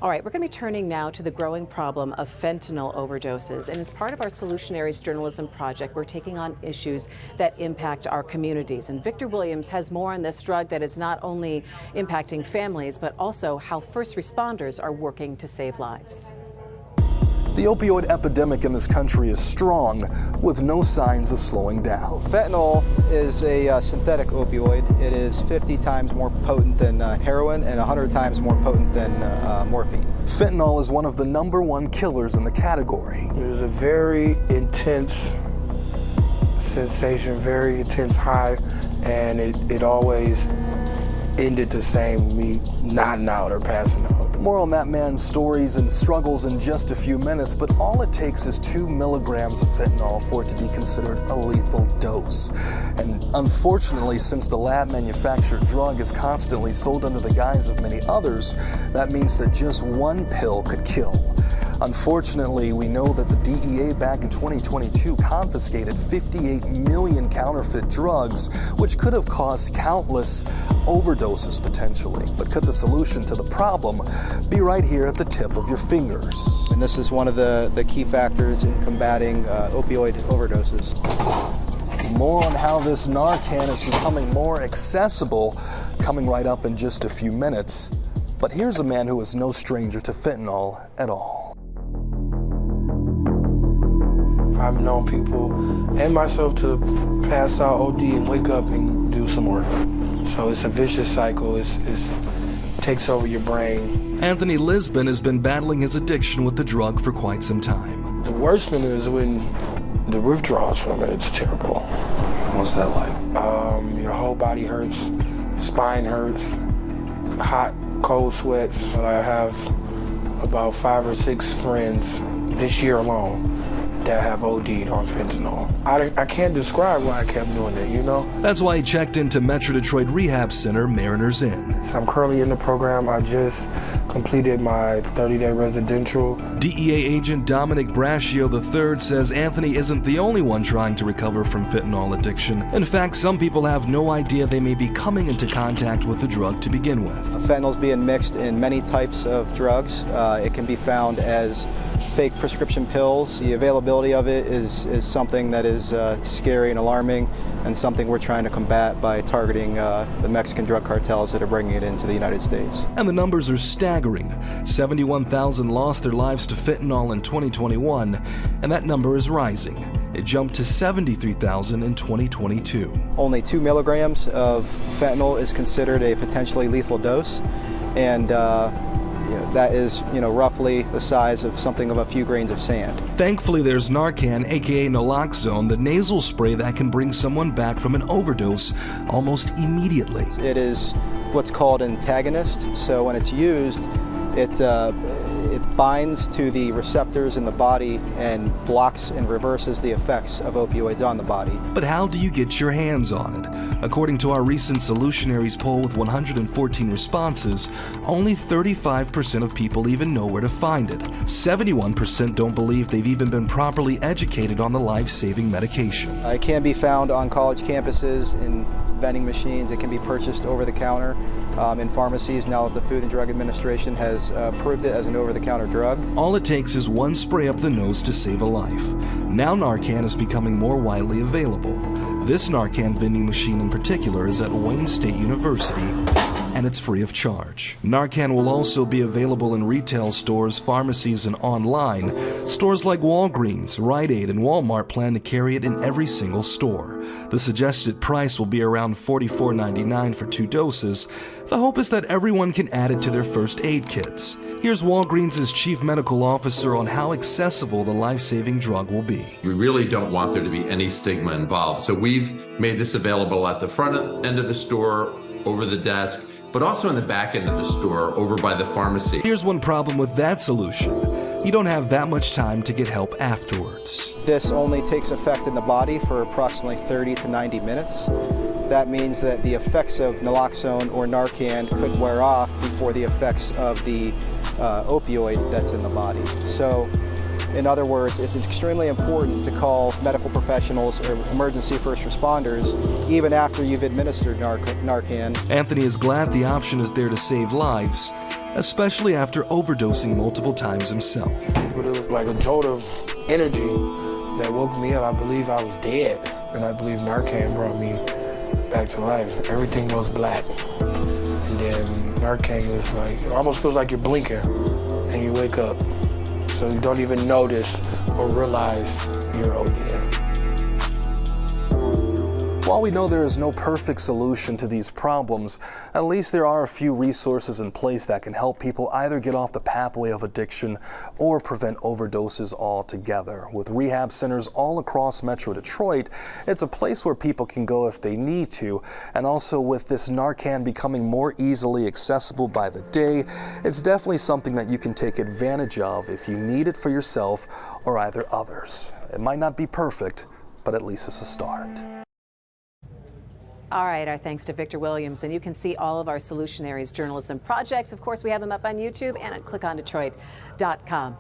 All right, we're going to be turning now to the growing problem of fentanyl overdoses. And as part of our Solution Areas journalism project, we're taking on issues that impact our communities. And Victor Williams has more on this drug that is not only impacting families, but also how first responders are working to save lives. The opioid epidemic in this country is strong, with no signs of slowing down. Fentanyl is a synthetic opioid. It is 50 times more potent than heroin and 100 times more potent than morphine. Fentanyl is one of the #1 killers in the category. It was a very intense sensation, very intense high, and it always ended the same, me nodding out or passing out. More on that man's stories and struggles in just a few minutes, but all it takes is 2 milligrams of fentanyl for it to be considered a lethal dose. And unfortunately, since the lab-manufactured drug is constantly sold under the guise of many others, that means that just one pill could kill. Unfortunately, we know that the DEA back in 2022 confiscated 58 million counterfeit drugs, which could have caused countless overdoses potentially. But could the solution to the problem be right here at the tip of your fingers? And this is one of the key factors in combating opioid overdoses. More on how this Narcan is becoming more accessible coming right up in just a few minutes. But here's a man who is no stranger to fentanyl at all. I've known people and myself to pass out OD and wake up and do some more. So it's a vicious cycle. It takes over your brain. Anthony Lisbon has been battling his addiction with the drug for quite some time. The worst thing is when the withdrawals from it. It's terrible. What's that like? Your whole body hurts, spine hurts, hot, cold sweats. I have about 5 or 6 friends this year alone that have OD'd on fentanyl. I can't describe why I kept doing it, you know? That's why he checked into Metro Detroit Rehab Center, Mariners Inn. So I'm currently in the program. I just completed my 30-day residential. DEA agent Dominic Bashio III says Anthony isn't the only one trying to recover from fentanyl addiction. In fact, some people have no idea they may be coming into contact with the drug to begin with. Fentanyl is being mixed in many types of drugs. It can be found as fake prescription pills. The availability of it is something that is scary and alarming, and something we're trying to combat by targeting the Mexican drug cartels that are bringing it into the United States. And the numbers are staggering. 71,000 lost their lives to fentanyl in 2021, and that number is rising. It jumped to 73,000 in 2022. Only 2 milligrams of fentanyl is considered a potentially lethal dose, and that is, roughly the size of something of a few grains of sand. Thankfully, there's Narcan, aka naloxone, the nasal spray that can bring someone back from an overdose almost immediately. It is what's called an antagonist, so when it's used, it binds to the receptors in the body and blocks and reverses the effects of opioids on the body. But how do you get your hands on it? According to our recent Solution Areas poll with 114 responses, only 35% of people even know where to find it. 71% don't believe they've even been properly educated on the life-saving medication. It can be found on college campuses, in vending machines. It can be purchased over the counter in pharmacies now that the Food and Drug Administration has approved it as an over-the-counter drug. All it takes is one spray up the nose to save a life. Now Narcan is becoming more widely available. This Narcan vending machine in particular is at Wayne State University, and it's free of charge. Narcan will also be available in retail stores, pharmacies, and online. Stores like Walgreens, Rite Aid, and Walmart plan to carry it in every single store. The suggested price will be around $44.99 for 2 doses. The hope is that everyone can add it to their first aid kits. Here's Walgreens' chief medical officer on how accessible the life-saving drug will be. We really don't want there to be any stigma involved. So we've made this available at the front end of the store, over the desk, but also in the back end of the store, over by the pharmacy. Here's one problem with that solution. You don't have that much time to get help afterwards. This only takes effect in the body for approximately 30 to 90 minutes. That means that the effects of naloxone or Narcan could wear off before the effects of the opioid that's in the body. So, in other words, it's extremely important to call medical professionals or emergency first responders even after you've administered Narcan. Anthony is glad the option is there to save lives, especially after overdosing multiple times himself. But it was like a jolt of energy that woke me up. I believe I was dead, and I believe Narcan brought me back to life. Everything was black, and then Narcan was like, it almost feels like you're blinking, and you wake up. So you don't even notice or realize you're ODing. While we know there is no perfect solution to these problems, at least there are a few resources in place that can help people either get off the pathway of addiction or prevent overdoses altogether. With rehab centers all across Metro Detroit, it's a place where people can go if they need to. And also with this Narcan becoming more easily accessible by the day, it's definitely something that you can take advantage of if you need it for yourself or either others. It might not be perfect, but at least it's a start. All right, our thanks to Victor Williams. And you can see all of our Solutionaries journalism projects. Of course, we have them up on YouTube and at clickondetroit.com.